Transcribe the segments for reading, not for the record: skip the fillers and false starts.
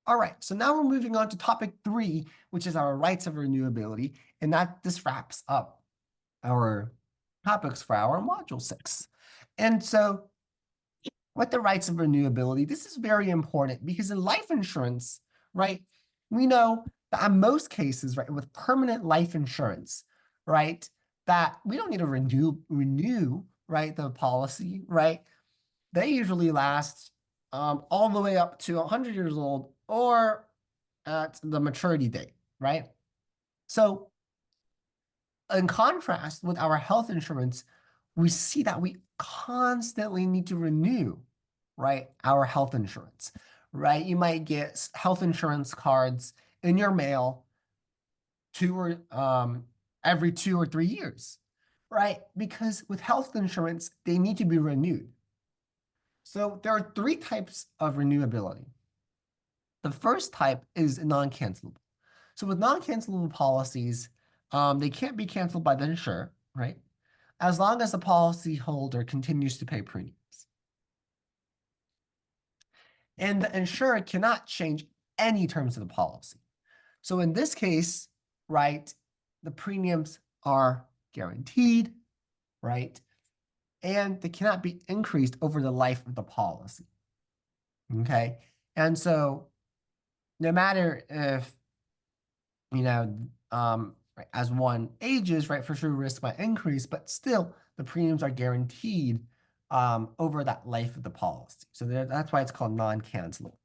All right, so now we're moving on to topic 3, which is our rights of renewability, and this wraps up our topics for our module 6. And so with the rights of renewability, this is very important because in life insurance, right, we know that in most cases, right, with permanent life insurance, right, that we don't need to renew, right, the policy, right? They usually last all the way up to 100 years old or at the maturity date, right? So in contrast with our health insurance, we see that we constantly need to renew, right, our health insurance, right? You might get health insurance cards in your mail every 2 or 3 years, right? Because with health insurance, they need to be renewed. So there are 3 types of renewability. The first type is non-cancelable. So with non-cancelable policies, they can't be canceled by the insurer, right? As long as the policyholder continues to pay premiums. And the insurer cannot change any terms of the policy. So in this case, right, the premiums are guaranteed, right? And they cannot be increased over the life of the policy. Okay. And so no matter if, as one ages, right, for sure risk might increase, but still the premiums are guaranteed over that life of the policy. So that's why it's called non-cancelable.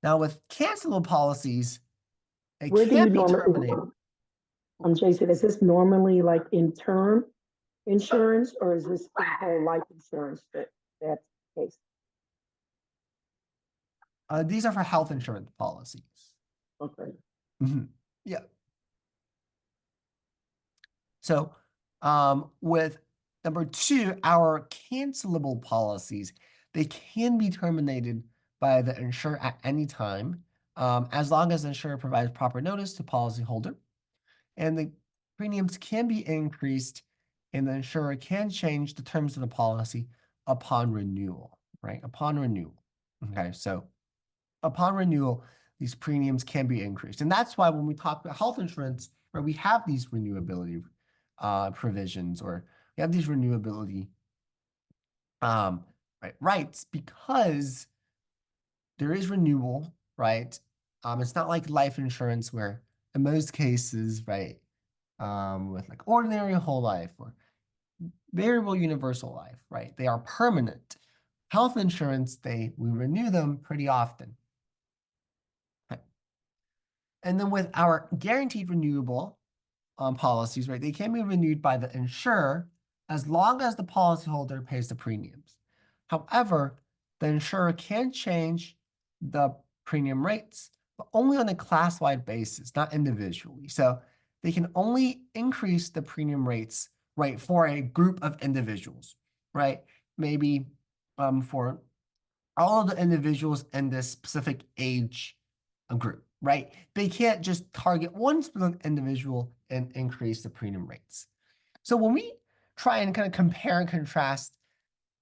Now with cancelable policies, it Where do you can't be normally, terminated. Jason, is this normally like in term insurance or is this the whole life insurance that's the case? These are for health insurance policies. Okay. Yeah. So with number 2, our cancelable policies, they can be terminated by the insurer at any time, as long as the insurer provides proper notice to policyholder. And the premiums can be increased, and the insurer can change the terms of the policy upon renewal, right? Upon renewal. Okay, so upon renewal, these premiums can be increased. And that's why when we talk about health insurance, where we have these renewability provisions, or we have these renewability rights, because there is renewal, right? It's not like life insurance where in most cases, right, with like ordinary whole life or variable universal life, right, they are permanent. Health insurance, we renew them pretty often. And then with our guaranteed renewable policies, right, they can be renewed by the insurer as long as the policyholder pays the premiums. However, the insurer can change the premium rates, but only on a class-wide basis, not individually. So they can only increase the premium rates, right, for a group of individuals, right? Maybe for all of the individuals in this specific age group, right? They can't just target one specific individual and increase the premium rates. So when we try and kind of compare and contrast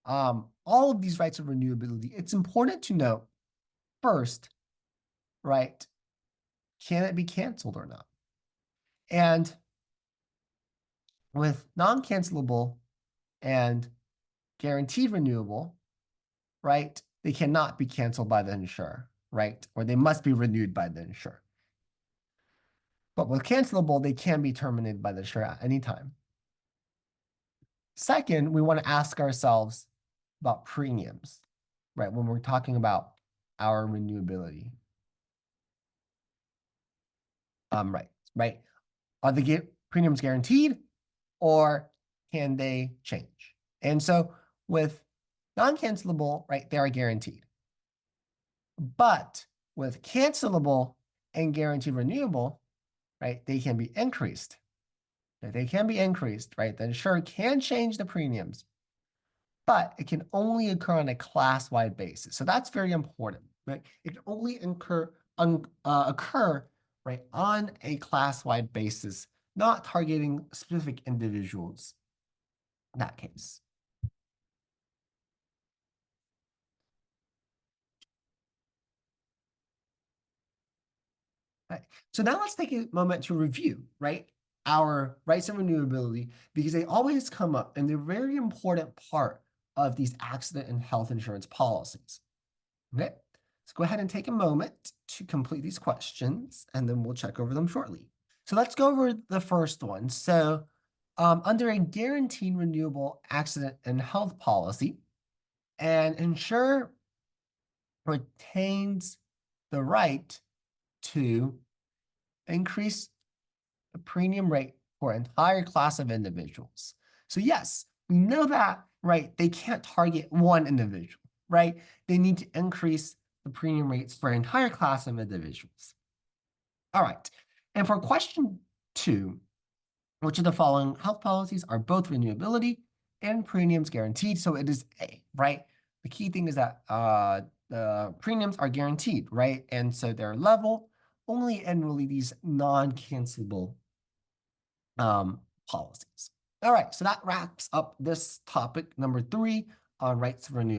all of these rights of renewability, it's important to note first, right, can it be canceled or not? And with non-cancelable and guaranteed renewable, right, they cannot be canceled by the insurer, right? Or they must be renewed by the insurer. But with cancelable, they can be terminated by the insurer at any time. Second, we want to ask ourselves about premiums, right? When we're talking about our renewability. Right. Are the premiums guaranteed or can they change? And so with non-cancelable, right, they are guaranteed. But with cancelable and guaranteed renewable, right, they can be increased. They can be increased, right? The insurer can change the premiums, but it can only occur on a class-wide basis. So that's very important, right? It can only occur, right, on a class-wide basis, not targeting specific individuals in that case. so now let's take a moment to review, right? Our rights and renewability, because they always come up and they're a very important part of these accident and health insurance policies. Okay, let's go ahead and take a moment to complete these questions and then we'll check over them shortly. So let's go over the first one. So under a guaranteed renewable accident and health policy, an insurer retains the right to increase the premium rate for an entire class of individuals. So yes, we know that, right? They can't target one individual, right? They need to increase the premium rates for an entire class of individuals. All right. And for question 2, which of the following health policies are both renewability and premiums guaranteed? So it is A, right? The key thing is that the premiums are guaranteed, right? And so they're level only in really these non-cancelable policies. All right, so that wraps up this topic number 3 on rights of renewal.